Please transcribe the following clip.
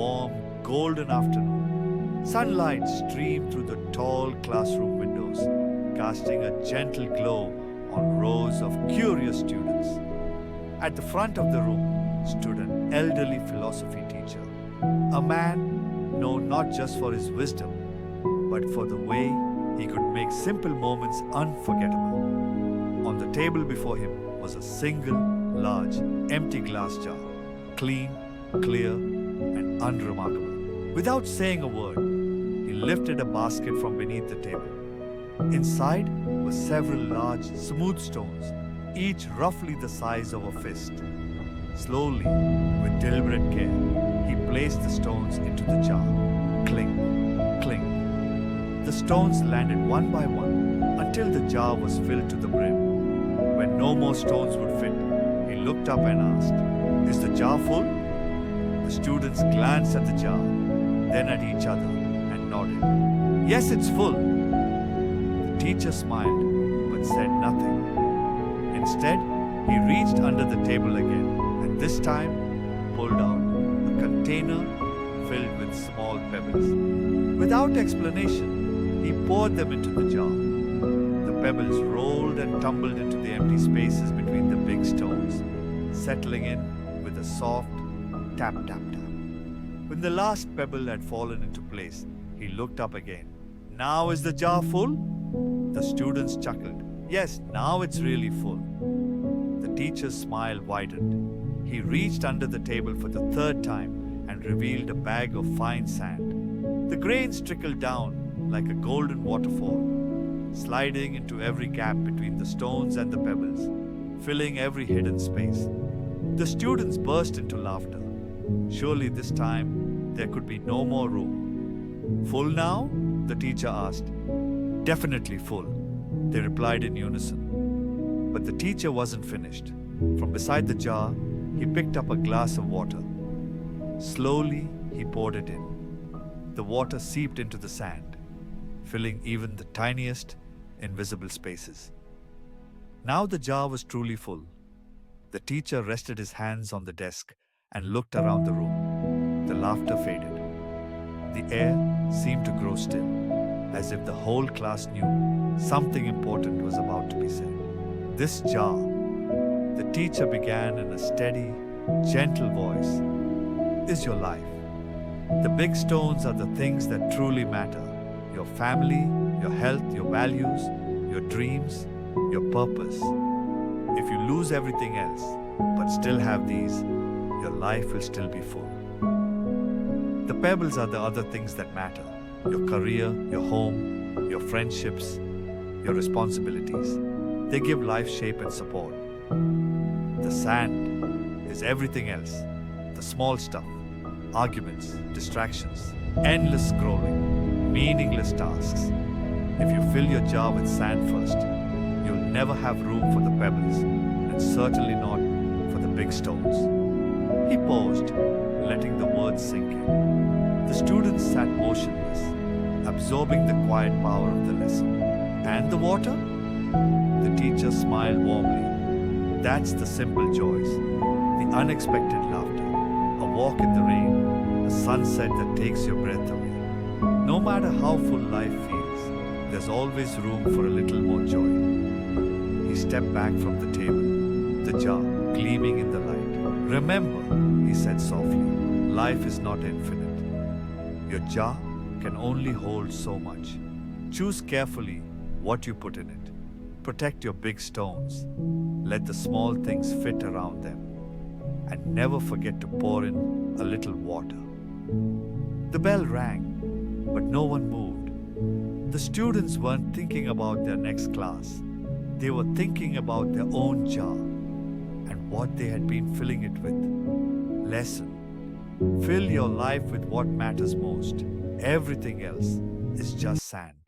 warm, golden afternoon. Sunlight streamed through the tall classroom windows, casting a gentle glow on rows of curious students. At the front of the room stood an elderly philosophy teacher, a man known not just for his wisdom, but for the way he could make simple moments unforgettable. On the table before him was a single, large, empty glass jar, clean, clear, and unremarkable. Without saying a word, he lifted a basket from beneath the table. Inside were several large, smooth stones, each roughly the size of a fist. Slowly, with deliberate care, he placed the stones into the jar. Clink, clink. The stones landed one by one until the jar was filled to the brim. When no more stones would fit, he looked up and asked, "Is the jar full?" The students glanced at the jar, then at each other, and nodded. "Yes, it's full." The teacher smiled, but said nothing. Instead, he reached under the table again, and this time pulled out a container filled with small pebbles. Without explanation, he poured them into the jar. The pebbles rolled and tumbled into the empty spaces between the big stones, settling in with a soft tap, tap, tap. When the last pebble had fallen into place, he looked up again. "Now is the jar full?" The students chuckled. "Yes, now it's really full." The teacher's smile widened. He reached under the table for the third time and revealed a bag of fine sand. The grains trickled down like a golden waterfall, sliding into every gap between the stones and the pebbles, filling every hidden space. The students burst into laughter. Surely this time there could be no more room. "Full now?" the teacher asked. "Definitely full," they replied in unison. But the teacher wasn't finished. From beside the jar, he picked up a glass of water. Slowly, he poured it in. The water seeped into the sand, filling even the tiniest, invisible spaces. Now the jar was truly full. The teacher rested his hands on the desk and looked around the room. The laughter faded. The air seemed to grow still, as if the whole class knew something important was about to be said. "This jar," the teacher began in a steady, gentle voice, "is your life. The big stones are the things that truly matter. Your family, your health, your values, your dreams, your purpose. If you lose everything else, but still have these, your life will still be full. The pebbles are the other things that matter. Your career, your home, your friendships, your responsibilities. They give life shape and support. The sand is everything else. The small stuff, arguments, distractions, endless scrolling, meaningless tasks. If you fill your jar with sand first, you'll never have room for the pebbles, and certainly not for the big stones." He paused, letting the words sink in. The students sat motionless, absorbing the quiet power of the lesson. "And the water?" The teacher smiled warmly. "That's the simple joys, the unexpected laughter, a walk in the rain, a sunset that takes your breath away. No matter how full life feels, there's always room for a little more joy." He stepped back from the table, the jar gleaming in the light. "Remember," he said softly, "life is not infinite. Your jar can only hold so much. Choose carefully what you put in it. Protect your big stones. Let the small things fit around them. And never forget to pour in a little water." The bell rang, but no one moved. The students weren't thinking about their next class. They were thinking about their own jar and what they had been filling it with. Lesson: fill your life with what matters most. Everything else is just sand.